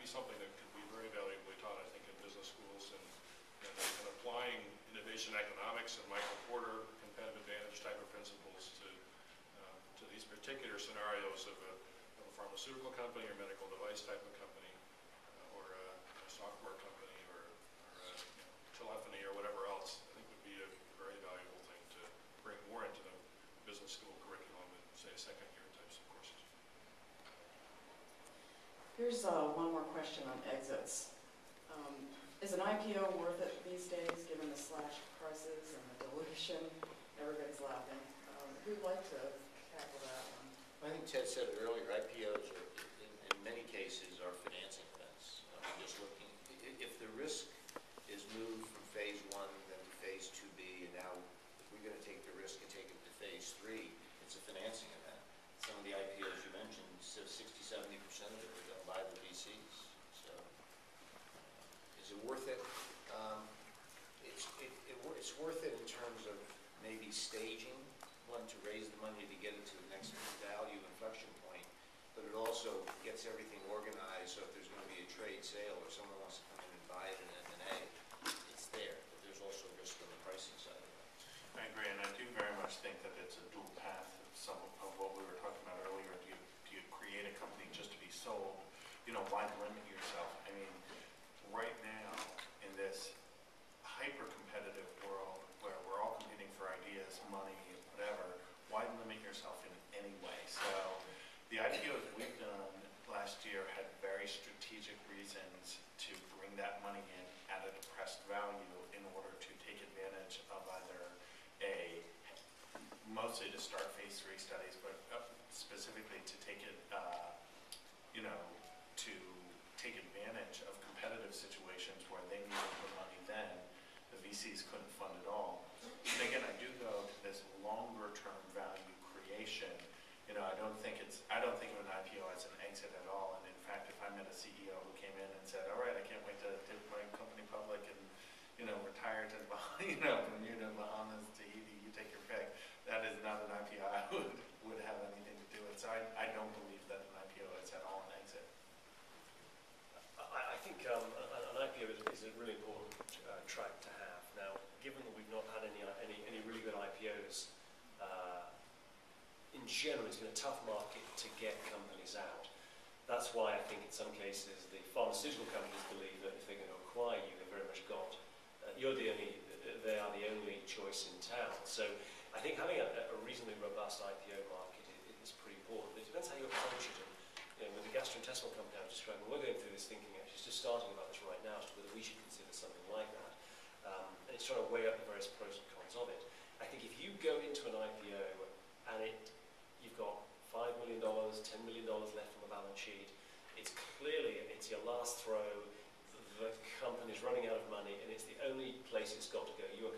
be something that could be very valuably taught, I think, in business schools and applying innovation economics and Michael Porter competitive advantage type of principles to these particular scenarios of a pharmaceutical company or medical device type of company or a software company or telephony or whatever else. I think would be a very valuable thing to bring more into the business school curriculum and say second year types of courses. Here's one more question on exits. Is an IPO worth it these days, given the slashed prices and the dilution? Everybody's laughing. Who'd like to tackle that one? I think Ted said it earlier, IPOs are, in many cases, are financing events. I'm just looking, if the risk is moved from phase 1 then to phase 2B, and now if we're going to take the risk and take it to phase 3, it's a financing event. Some of the IPOs you mentioned, 60–70% of it are done by the VCs. So, is it worth it? It's worth it in terms of maybe staging one to raise the money to get it to the next value inflection point, but it also gets everything organized so if there's going to be a trade sale or someone wants to come in and buy it in M&A, it's there, but there's also risk on the pricing side of it. I agree, and I do very much think that it's a dual path of some of what we were talking about earlier. Do you create a company just to be sold? Why limit yourself? I mean, right now in this hyper-competitive world where we're all competing for ideas, money, whatever, why limit yourself in any way? So the IPOs we've done last year had very strategic reasons to bring that money in at a depressed value in order to take advantage of either mostly to start phase 3 studies, but specifically to take it, to take advantage of competitive situations where they needed the money then, the VCs couldn't fund it all. And again, I do go to this longer term value creation. I don't think of an IPO as an exit at all. And in fact, if I met a CEO who came in and said, all right, I can't wait to take my company public and, retire to, Bermuda, Bahamas, Tahiti, you take your pick. That is not an IPO I would have anything to do with. So I don't believe that an IPO is at all an exit. I think an IPO is a really important track to have. Now, given that we've not had any really good IPOs, in general, it's been a tough market to get companies out. That's why I think in some cases the pharmaceutical companies believe that if they're going to acquire you, they've very much got, they are the only choice in town. So I think having a reasonably robust IPO market is pretty important. But it depends how you approach it. And with the gastrointestinal company I was describing, we're going through this thinking, actually just starting about this right now, as to whether we should consider something like that. And it's trying to weigh up the various pros and cons of it. I think if you go into an IPO and you've got $5 million, $10 million left on the balance sheet, it's your last throw, the company's running out of money, and it's the only place it's got to go. You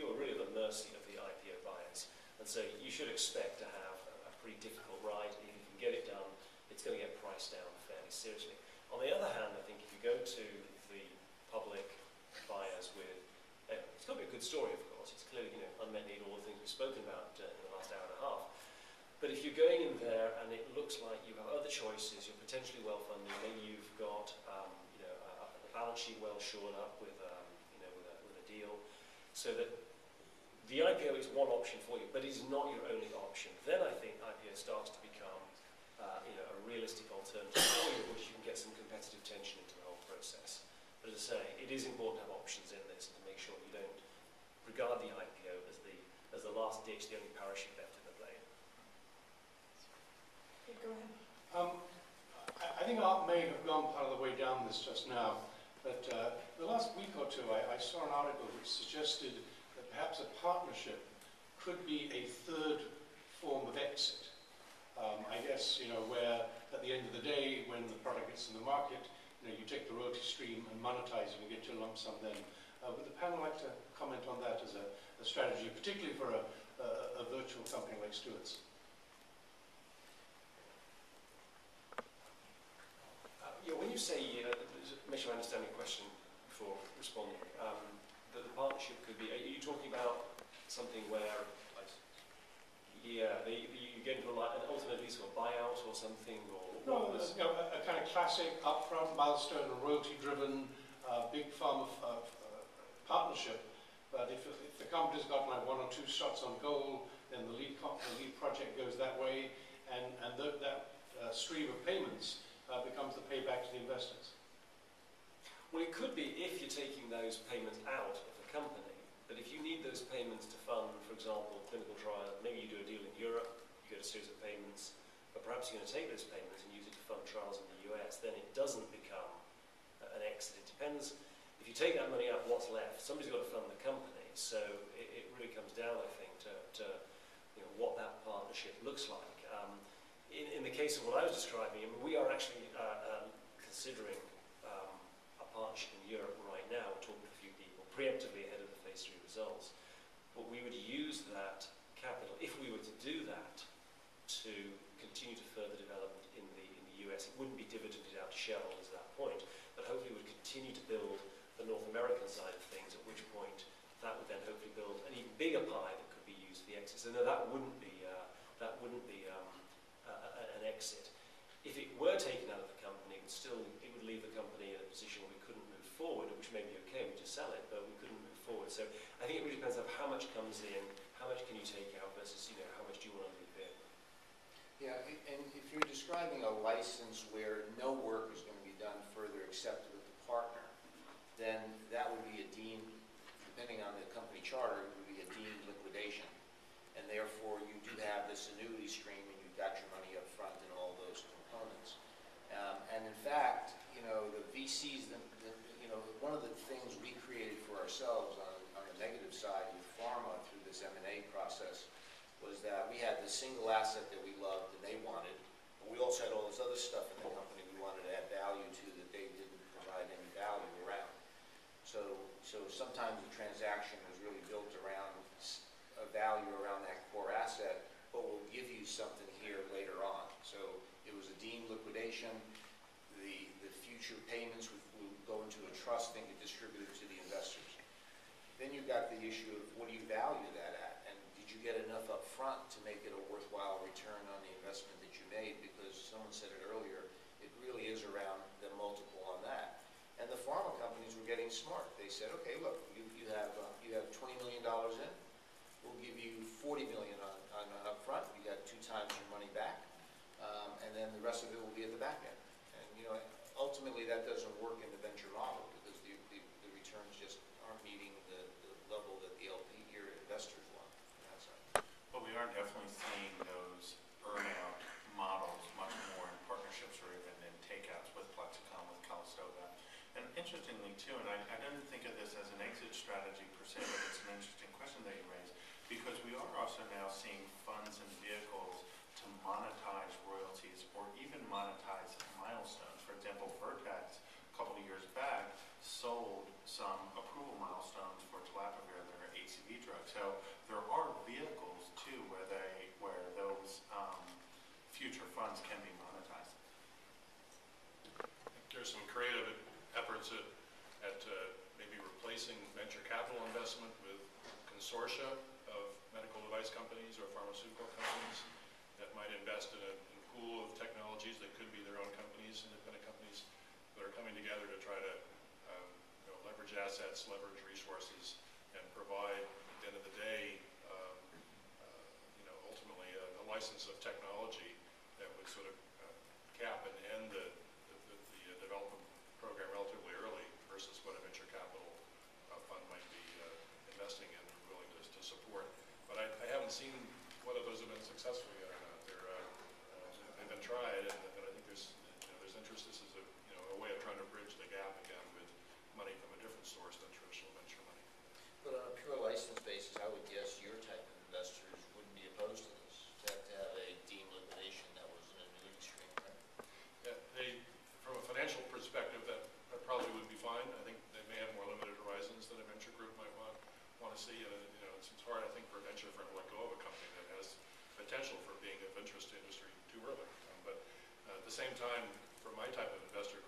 are really at the mercy of the IPO buyers. And so you should expect to have a pretty difficult ride. If you can get it done, it's going to get priced down fairly seriously. On the other hand, I think if you go to the public buyers with, it's got to be a good story, of course. It's clearly, unmet need, all the things we've spoken about in the last hour and a half. But if you're going in there and it looks like you have other choices, you're potentially well-funded, maybe you've got a balance sheet well shored up with a deal, so that the IPO is one option for you, but it's not your only option. Then I think IPO starts to become a realistic alternative for you, which you can get some competitive tension into the whole process. But as I say, it is important to have options in this and to make sure you don't regard the IPO as the last ditch, the only parachute left in the plane. Okay, go ahead. I think Art may have gone part of the way down this just now, but the last week or two I saw an article which suggested that perhaps a partnership could be a third form of exit. I guess, where at the end of the day, when the product gets in the market, you take the royalty stream and monetize it and get your lump sum then. Would the panel like to comment on that as a strategy, particularly for a virtual company like Stuart's? When you say, make sure I understand your question before responding, that the partnership could be, are you talking about something where, you get into an ultimately sort of buyout or something, or Well, there's, you know, a kind of classic upfront milestone and royalty-driven big pharma partnership. But if the company's got like 1 or 2 shots on goal, then the lead project goes that way, and that stream of payments becomes the payback to the investors. Well, it could be if you're taking those payments out of the company, but if you need those payments to fund, for example, clinical trial, maybe you do a deal in Europe, you get a series of payments, but perhaps you're going to take those payments and use it to fund trials in the US, then it doesn't become an exit. It depends. If you take that money out, what's left? Somebody's got to fund the company, so it really comes down, I think, to you know, what that partnership looks like. In the case of what I was describing, I mean, we are actually considering a partnership in Europe right now. We're talking to a few people, preemptively ahead of the phase 3 results. But we would use that capital, if we were to do that, to continue to further development in the US. It wouldn't be dividended out to shareholders at that point, but hopefully would continue to build the North American side of things, at which point that would then hopefully build an even bigger pie that could be used for the exit. So no, that wouldn't be an exit. If it were taken out of the company, it would leave the company in a position where we couldn't move forward, which may be okay, we just sell it, but we couldn't move forward. So I think it really depends on how much comes in, how much can you take out versus, you know, how much do you want to leave in. Yeah, and if you're describing a license where no work is going to be done further except with the partner, then that would be a deemed, depending on the company charter, it would be a deemed liquidation. And therefore, you do have this annuity stream, and you've got your money up front and all those components. And in fact, you know, the VCs, you know, one of the things we created for ourselves on the negative side with pharma through this M&A process was that we had this single asset that we loved and they wanted, but we also had all this other stuff in the company we wanted to add value to that they didn't provide any value around. So sometimes the transaction was really built around a value around that core asset, but we'll give you something here later on. So it was a deemed liquidation. The future payments would go into a trust and get distributed to the investors. Then you've got the issue of what do you value that at? And did you get enough up front to make it a worthwhile return on the investment that you made? Because someone said it earlier, it really is around the multiple on that. And the pharma companies were getting smart. They said, okay, look, you have $20 million in. We'll give you $40 million on up front. You got 2 times your money back, and then the rest of it will be at the back end. And you know, ultimately that doesn't work in the venture model because the returns just aren't meeting the level that the LP here investors want. But we are definitely seeing those earn-out models much more in partnerships or even in takeouts with Plexicon, with Collison. And interestingly too, and I didn't think of this as an exit strategy per se, but it's an interesting question that you raised, because we are also now seeing funds and vehicles to monetize royalties or even monetize milestones. For example, Vertex, a couple of years back, sold some approval milestones for telaprevir, their HCV drug. So there are vehicles too where those future funds can be monetized. There's some creative efforts at maybe replacing venture capital investment with consortia of medical device companies or pharmaceutical companies that might invest in a pool of technologies that could be their own companies, independent companies that are coming together to try to leverage assets, leverage resources, and provide, at the end of the day, ultimately a license of technology that would sort of cap and end the development program relatively early versus what a venture capital fund might be investing in and willing to support. But I haven't seen whether those have been successful yet or not. They've been tried, and I think there's interest. This is a way of trying to bridge the gap again with money from a different source than traditional venture money. But on a pure license basis, I would guess your type of investors wouldn't be opposed to this, to have a deemed liquidation that was an annuity stream, right? Yeah, from a financial perspective, that probably would be fine. I think they may have more limited horizons than a venture group might want to see. It's hard, I think, for a venture firm to let go of a company that has potential for being of interest to industry too early. But at the same time, for my type of investor